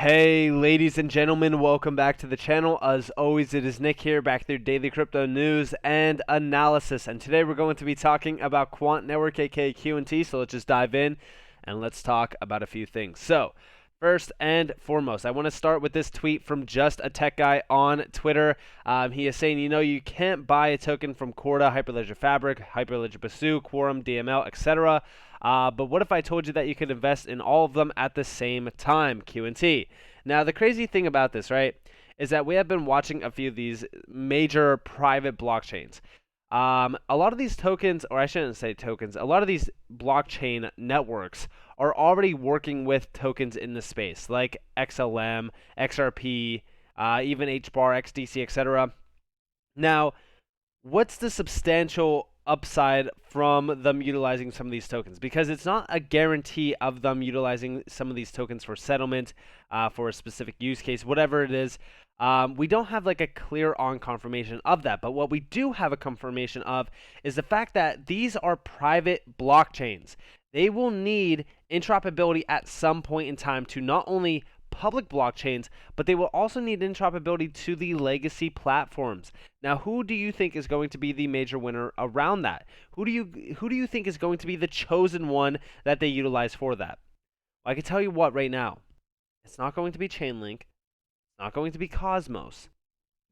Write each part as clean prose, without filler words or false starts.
Hey, ladies and gentlemen, welcome back to the channel. As always, it is Nick here, back with your daily crypto news and analysis. And today we're going to be talking about Quant Network, aka Q&T. So let's just dive in and let's talk about a few things. So, first and foremost, I want to start with this tweet from Just a Tech Guy on Twitter. He is saying, you can't buy a token from Corda, Hyperledger Fabric, Hyperledger Basu, Quorum, DML, etc. But what if I told you that you could invest in all of them at the same time, Q&T? Now, the crazy thing about this, right, is that we have been watching a few of these major private blockchains. A lot of these tokens, or I shouldn't say tokens, a lot of these blockchain networks are already working with tokens in the space, like XLM, XRP, even HBAR, XDC, etc. Now, what's the substantial upside from them utilizing some of these tokens? Because it's not a guarantee of them utilizing some of these tokens for settlement, for a specific use case, whatever it is. We don't have like a clear on confirmation of that, but what we do have a confirmation of is the fact that these are private blockchains. They will need interoperability at some point in time to not only public blockchains, but they will also need interoperability to the legacy platforms. Now, who do you think is going to be the major winner around that? Who do you think is going to be the chosen one that they utilize for that? Well, I can tell you what right now. It's not going to be Chainlink. It's not going to be Cosmos.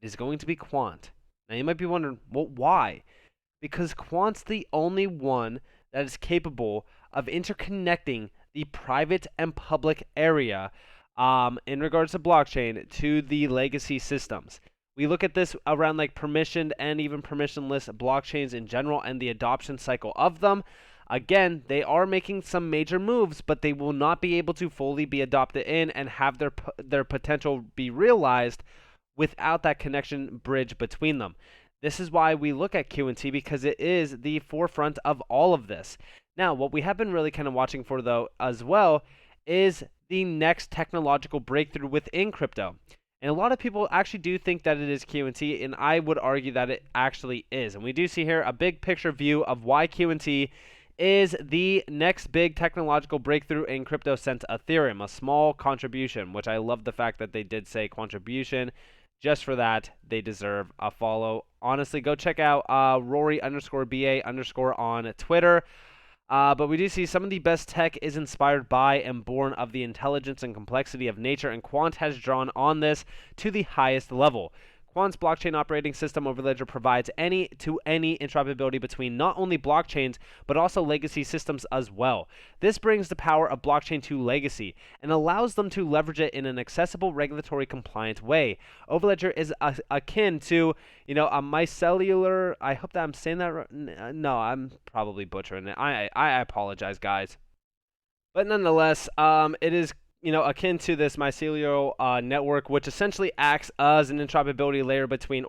It is going to be Quant. Now, you might be wondering, well, why? Because Quant's the only one that is capable of interconnecting the private and public area in regards to blockchain to the legacy systems. We look at this around like permissioned and even permissionless blockchains in general and the adoption cycle of them. Again, they are making some major moves, but they will not be able to fully be adopted in and have their potential be realized without that connection bridge between them. This is why we look at Q&T, because it is the forefront of all of this. Now, what we have been really kind of watching for, though, as well, is the next technological breakthrough within crypto. And a lot of people actually do think that it is Q&T, and I would argue that it actually is. And we do see here a big picture view of why Q&T is the next big technological breakthrough in crypto since Ethereum, a small contribution, which I love the fact that they did say contribution. Just for that, they deserve a follow. Honestly, go check out Rory_BA_ on Twitter. But we do see some of the best tech is inspired by and born of the intelligence and complexity of nature, and Quant has drawn on this to the highest level. Quant's blockchain operating system overledger provides any-to-any interoperability between not only blockchains, but also legacy systems as well. This brings the power of blockchain to legacy and allows them to leverage it in an accessible, regulatory compliant way. Overledger is akin to, a micellular, I hope that I'm saying that right. No, I'm probably butchering it. I apologize, guys. But nonetheless, it is akin to this mycelial network, which essentially acts as an interoperability layer between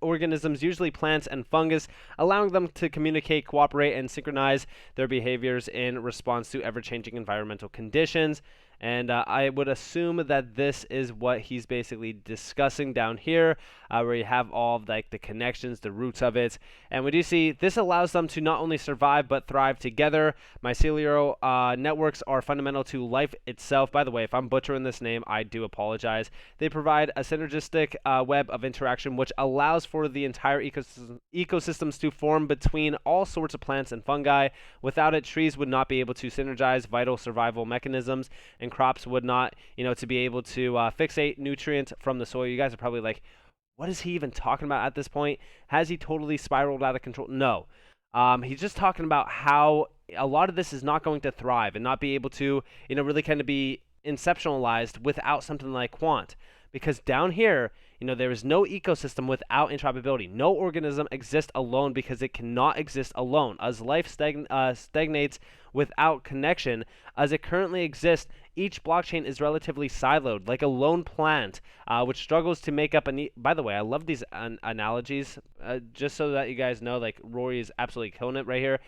organisms, usually plants and fungus, allowing them to communicate, cooperate, and synchronize their behaviors in response to ever-changing environmental conditions. And I would assume that this is what he's basically discussing down here, where you have all of the connections, the roots of it. And we do see this allows them to not only survive but thrive together. Mycelial networks are fundamental to life itself. By the way, if I'm butchering this name, I do apologize. They provide a synergistic web of interaction which allows for the entire ecosystems to form between all sorts of plants and fungi. Without it, trees would not be able to synergize vital survival mechanisms, and crops would not, to be able to fixate nutrients from the soil. You guys are probably like, what is he even talking about at this point? Has he totally spiraled out of control? No. He's just talking about how a lot of this is not going to thrive and not be able to, really kind of be inceptualized without something like Quant. Because down here, there is no ecosystem without interoperability. No organism exists alone because it cannot exist alone. As life stagnates without connection, as it currently exists, each blockchain is relatively siloed, like a lone plant, which struggles to make up by the way, I love these analogies, just so that you guys know, Rory is absolutely killing it right here.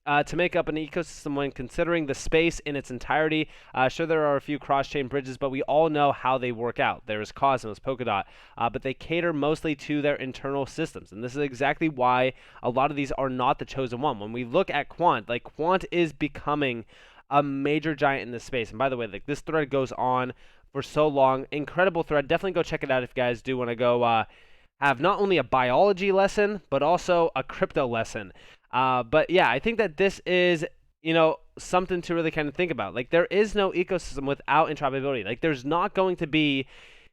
To make up an ecosystem when considering the space in its entirety. Sure, there are a few cross-chain bridges, but we all know how they work out. There is Cosmos, Polkadot, but they cater mostly to their internal systems, and this is exactly why a lot of these are not the chosen one. When we look at Quant, Quant is becoming a major giant in this space. And by the way, this thread goes on for so long. Incredible thread. Definitely go check it out if you guys do want to go have not only a biology lesson, but also a crypto lesson. But yeah, I think that this is, something to really kind of think about. Like, there is no ecosystem without interoperability. Like, there's not going to be,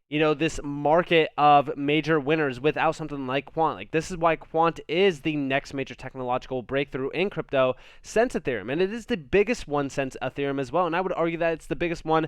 this market of major winners without something like Quant. Like, this is why Quant is the next major technological breakthrough in crypto since Ethereum. And it is the biggest one since Ethereum as well. And I would argue that it's the biggest one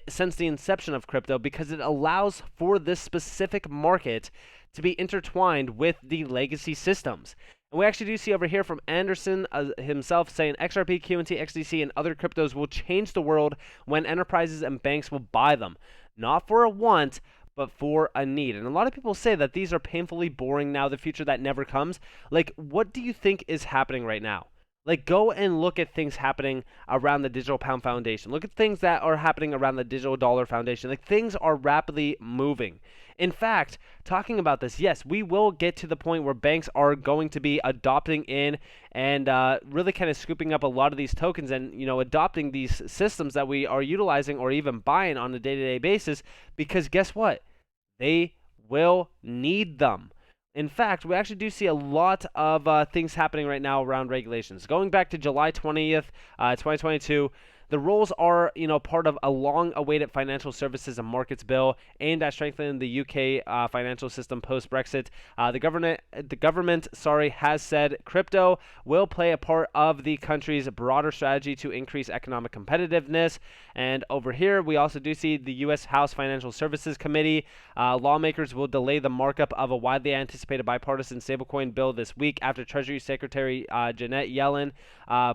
since the inception of crypto, because it allows for this specific market to be intertwined with the legacy systems. And we actually do see over here from Anderson himself saying XRP, QNT, XDC, and other cryptos will change the world when enterprises and banks will buy them. Not for a want, but for a need. And a lot of people say that these are painfully boring now, the future that never comes. Like, what do you think is happening right now? Like, go and look at things happening around the Digital Pound Foundation. Look at things that are happening around the Digital Dollar Foundation. Like, things are rapidly moving. In fact, talking about this, yes, we will get to the point where banks are going to be adopting in and really kind of scooping up a lot of these tokens and, adopting these systems that we are utilizing or even buying on a day-to-day basis, because guess what? They will need them. In fact, we actually do see a lot of things happening right now around regulations. Going back to July 20th, 2022, the rules are, part of a long-awaited financial services and markets bill aimed at strengthening the UK financial system post-Brexit. The government, has said crypto will play a part of the country's broader strategy to increase economic competitiveness. And over here, we also do see the U.S. House Financial Services Committee. Lawmakers will delay the markup of a widely anticipated bipartisan stablecoin bill this week after Treasury Secretary Janet Yellen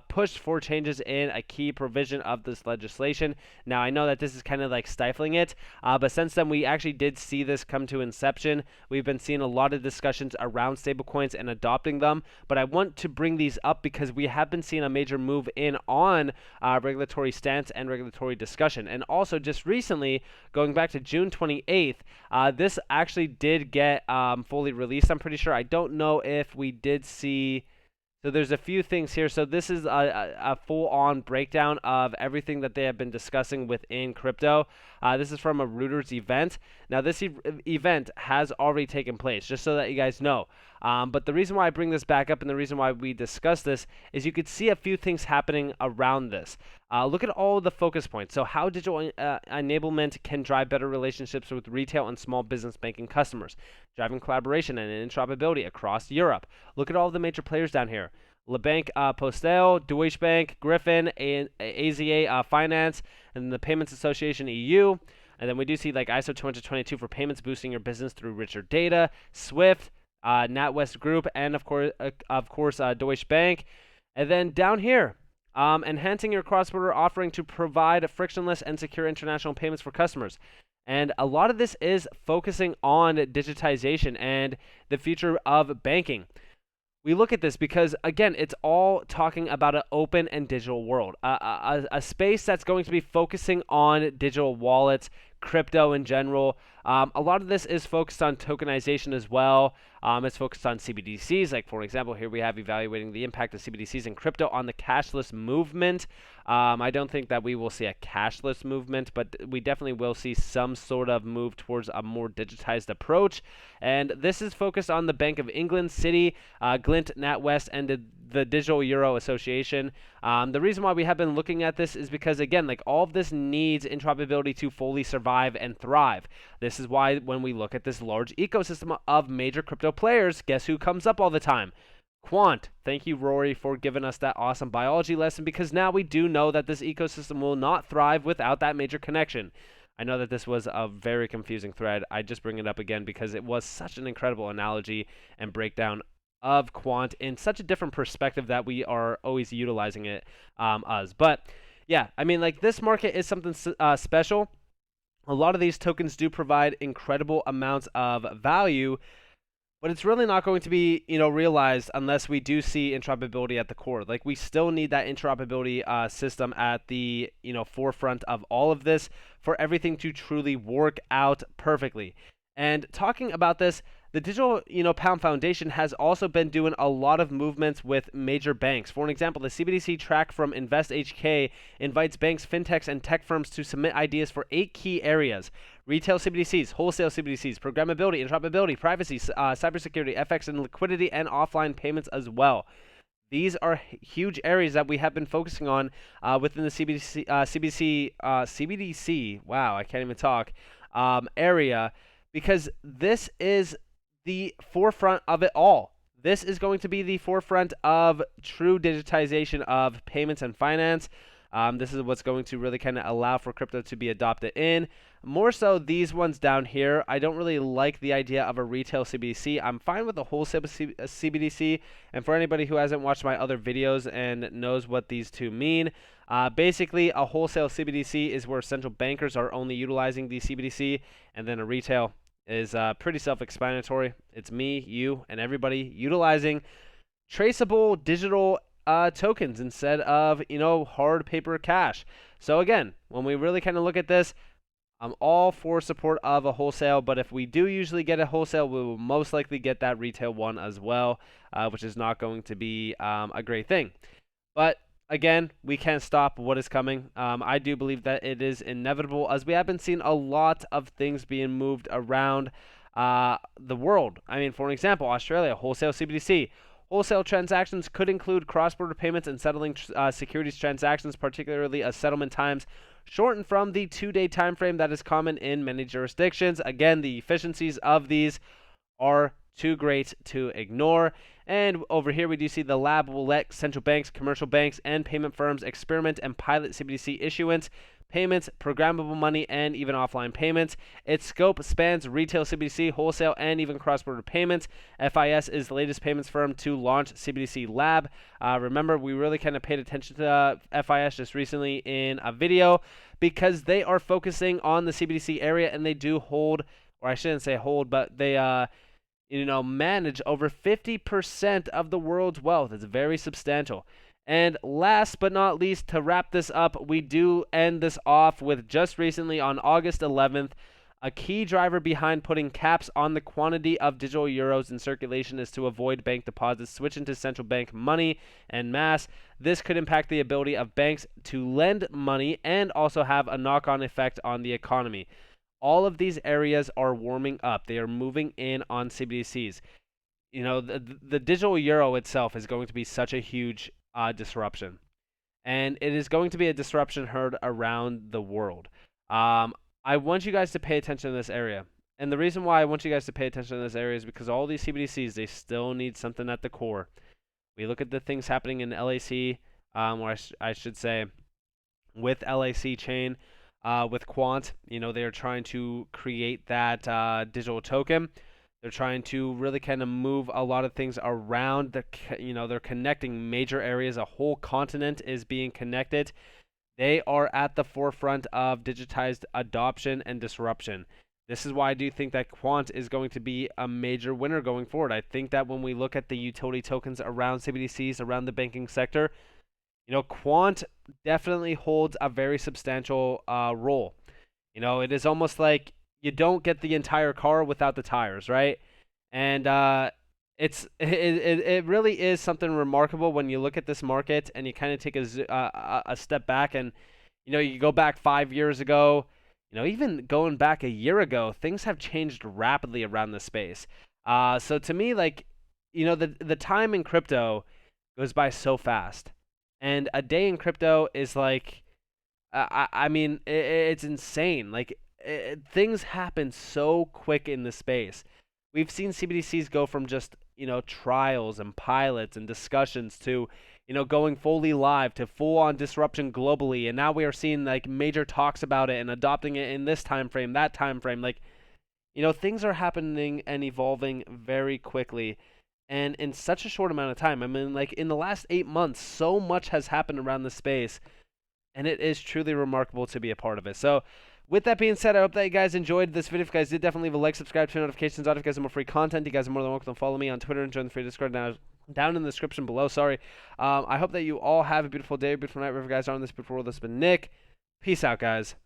pushed for changes in a key provision of this legislation. Now, I know that this is kind of like stifling it, but since then we actually did see this come to inception. We've been seeing a lot of discussions around stablecoins and adopting them, but I want to bring these up because we have been seeing a major move in on regulatory stance and regulatory discussion. And also just recently, going back to June 28th, this actually did get fully released, I'm pretty sure. I don't know if we did see... So there's a few things here. So this is a full-on breakdown of everything that they have been discussing within crypto. This is from a Reuters event. Now, this event has already taken place, just so that you guys know. But the reason why I bring this back up and the reason why we discuss this is you could see a few things happening around this. Look at all the focus points. So how digital enablement can drive better relationships with retail and small business banking customers, driving collaboration and interoperability across Europe. Look at all the major players down here. La Banque Postale, Deutsche Bank, Griffin, AZA Finance, and the Payments Association EU. And then we do see like ISO 222 for payments, boosting your business through richer data, Swift, NatWest Group, and of course, Deutsche Bank. And then down here, enhancing your cross-border offering to provide frictionless and secure international payments for customers. And a lot of this is focusing on digitization and the future of banking. We look at this because, again, it's all talking about an open and digital world, a space that's going to be focusing on digital wallets, crypto in general. A lot of this is focused on tokenization as well. It's focused on CBDCs. Like, for example, here we have evaluating the impact of CBDCs and crypto on the cashless movement. I don't think that we will see a cashless movement, but we definitely will see some sort of move towards a more digitized approach. And this is focused on the Bank of England, Citi, Glint, NatWest, and the Digital Euro Association. The reason why we have been looking at this is because, again, like all of this needs interoperability to fully survive and thrive. This is why when we look at this large ecosystem of major crypto players, guess who comes up all the time? Quant. Thank you, Rory, for giving us that awesome biology lesson, because now we do know that this ecosystem will not thrive without that major connection. I know that this was a very confusing thread. I just bring it up again because it was such an incredible analogy and breakdown of Quant in such a different perspective that we are always utilizing it as. But yeah, I mean, like, this market is something special. A lot of these tokens do provide incredible amounts of value, but it's really not going to be, realized unless we do see interoperability at the core. Like, we still need that interoperability system at the, forefront of all of this for everything to truly work out perfectly. And talking about this, the digital, pound foundation has also been doing a lot of movements with major banks. For an example, the CBDC track from InvestHK invites banks, fintechs, and tech firms to submit ideas for 8 key areas: retail CBDCs, wholesale CBDCs, programmability, interoperability, privacy, cybersecurity, FX, and liquidity, and offline payments as well. These are huge areas that we have been focusing on within the CBDC. Wow, I can't even talk. Area, because this is the forefront of it all. This is going to be the forefront of true digitization of payments and finance. This is what's going to really kind of allow for crypto to be adopted in. More so these ones down here. I don't really like the idea of a retail CBDC. I'm fine with a wholesale CBDC. And for anybody who hasn't watched my other videos and knows what these two mean, basically a wholesale CBDC is where central bankers are only utilizing the CBDC, and then a retail is pretty self-explanatory. It's me, you, and everybody utilizing traceable digital tokens instead of, hard paper cash. So again, when we really kind of look at this, I'm all for support of a wholesale, but if we do usually get a wholesale, we will most likely get that retail one as well, which is not going to be a great thing. But again, we can't stop what is coming. I do believe that it is inevitable, as we have been seeing a lot of things being moved around the world. I mean, for an example, Australia, wholesale CBDC. Wholesale transactions could include cross-border payments and settling securities transactions, particularly as settlement times shortened from the 2-day time frame that is common in many jurisdictions. Again, the efficiencies of these are too great to ignore. And over here we do see the lab will let central banks, commercial banks, and payment firms experiment and pilot CBDC issuance, payments, programmable money, and even offline payments. Its scope spans retail CBDC, wholesale, and even cross-border payments. FIS is the latest payments firm to launch CBDC Lab. Remember, we really kind of paid attention to FIS just recently in a video because they are focusing on the CBDC area, and they do hold, or I shouldn't say hold, but they manage over 50% of the world's wealth. It's very substantial. And last but not least, to wrap this up, we do end this off with just recently on August 11th, a key driver behind putting caps on the quantity of digital euros in circulation is to avoid bank deposits switching to central bank money en masse. This could impact the ability of banks to lend money and also have a knock-on effect on the economy. All of these areas are warming up. They are moving in on CBDCs. The digital euro itself is going to be such a huge disruption. And it is going to be a disruption heard around the world. I want you guys to pay attention to this area. And the reason why I want you guys to pay attention to this area is because all these CBDCs, they still need something at the core. We look at the things happening in LAC, or I should say with LAC chain, with Quant. They are trying to create that digital token. They're trying to really kind of move a lot of things around. They're connecting major areas. A whole continent is being connected. They are at the forefront of digitized adoption and disruption. This is why I do think that Quant is going to be a major winner going forward. I think that when we look at the utility tokens around CBDCs, around the banking sector, Quant definitely holds a very substantial role. It is almost like you don't get the entire car without the tires, right? And it really is something remarkable when you look at this market and you kind of take a step back and you go back 5 years ago, even going back a year ago, things have changed rapidly around the space. So to me, the time in crypto goes by so fast, and a day in crypto is like, it's insane. Things happen so quick in the space. We've seen CBDCs go from just, trials and pilots and discussions to, going fully live to full-on disruption globally. And now we are seeing major talks about it and adopting it in this time frame, that time frame. Things are happening and evolving very quickly and in such a short amount of time. In the last 8 months, so much has happened around the space, and it is truly remarkable to be a part of it. So with that being said, I hope that you guys enjoyed this video. If you guys did, definitely leave a like, subscribe, turn notifications on if you guys have more free content. You guys are more than welcome to follow me on Twitter and join the free Discord down in the description below. I hope that you all have a beautiful day, beautiful night, wherever you guys are on this beautiful world. This has been Nick. Peace out, guys.